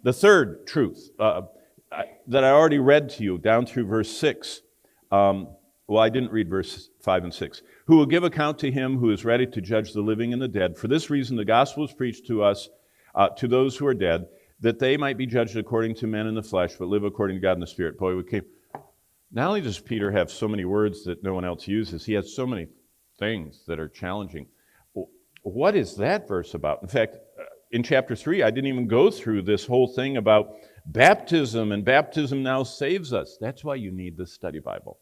The third truth that I already read to you down through verse 6. Well, I didn't read verse 5 and 6. Who will give account to him who is ready to judge the living and the dead. For this reason, the gospel is preached to us, to those who are dead, that they might be judged according to men in the flesh, but live according to God in the Spirit. Boy, not only does Peter have so many words that no one else uses, he has so many things that are challenging. What is that verse about? In fact, in chapter 3, I didn't even go through this whole thing about baptism, and baptism now saves us. That's why you need the study Bible.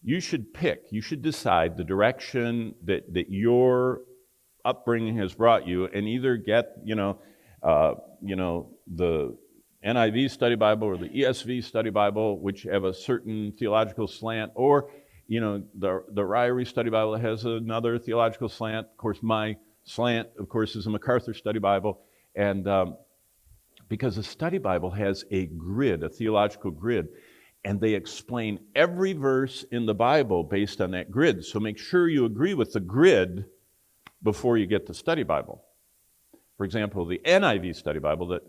You should decide the direction that your upbringing has brought you, and either get, the NIV study Bible or the ESV study Bible, which have a certain theological slant, or, the Ryrie study Bible has another theological slant. Of course, my slant, of course, is a MacArthur study Bible, and because the study Bible has a grid, a theological grid, and they explain every verse in the Bible based on that grid. So make sure you agree with the grid before you get the study Bible. For example, the NIV study Bible that,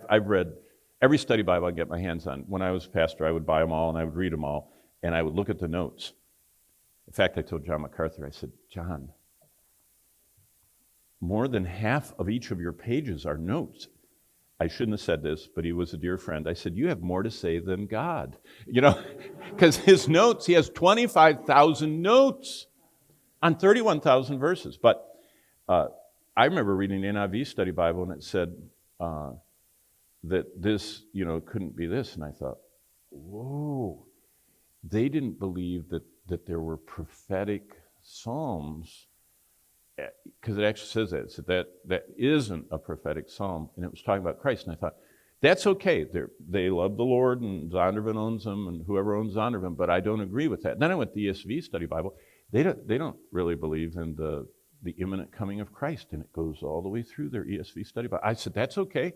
I've read every study Bible I get my hands on. When I was a pastor, I would buy them all and I would read them all, and I would look at the notes. In fact, I told John MacArthur, I said, John, more than half of each of your pages are notes. I shouldn't have said this, but he was a dear friend. I said, you have more to say than God. Because his notes, he has 25,000 notes on 31,000 verses. But I remember reading the NIV study Bible, and it said that this, couldn't be this. And I thought, whoa, they didn't believe that there were prophetic psalms, because it actually says that. It said that isn't a prophetic psalm, and it was talking about Christ. And I thought, that's okay. They love the Lord, and Zondervan owns them, and whoever owns Zondervan, but I don't agree with that. And then I went to the ESV study Bible. They don't really believe in the imminent coming of Christ, and it goes all the way through their ESV study Bible. I said, that's okay.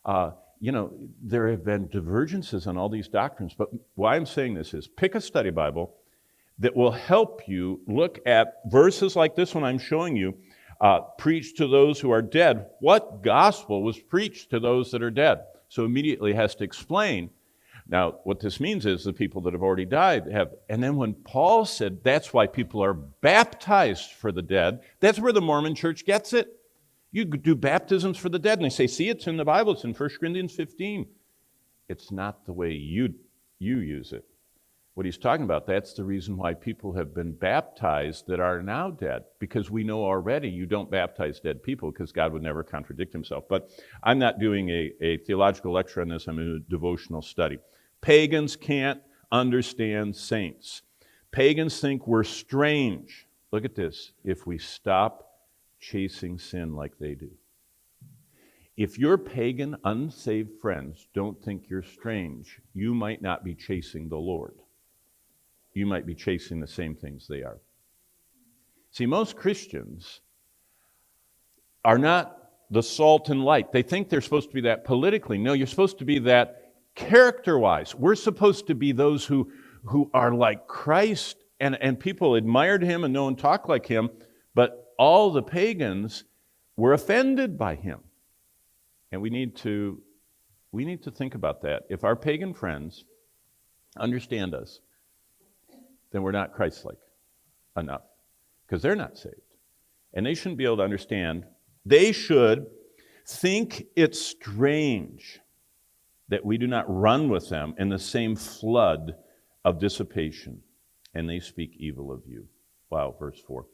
There have been divergences on all these doctrines, but why I'm saying this is pick a study Bible that will help you look at verses like this one I'm showing you, preached to those who are dead. What gospel was preached to those that are dead? So immediately has to explain. Now, what this means is the people that have already died have, and then when Paul said that's why people are baptized for the dead, that's where the Mormon church gets it. You do baptisms for the dead, and they say, see, it's in the Bible, it's in 1 Corinthians 15. It's not the way you use it. What he's talking about, that's the reason why people have been baptized that are now dead, because we know already you don't baptize dead people because God would never contradict himself. But I'm not doing a theological lecture on this. I'm in a devotional study. Pagans can't understand saints. Pagans think we're strange. Look at this. If we stop chasing sin like they do. If your pagan, unsaved friends don't think you're strange, you might not be chasing the Lord. You might be chasing the same things they are. See, most Christians are not the salt and light. They think they're supposed to be that politically. No, you're supposed to be that character-wise. We're supposed to be those who are like Christ, and people admired him and no one talked like him, but all the pagans were offended by him. And we need to think about that. If our pagan friends understand us, then we're not Christ-like enough, because they're not saved. And they shouldn't be able to understand. They should think it's strange that we do not run with them in the same flood of dissipation, and they speak evil of you. Wow, verse 4.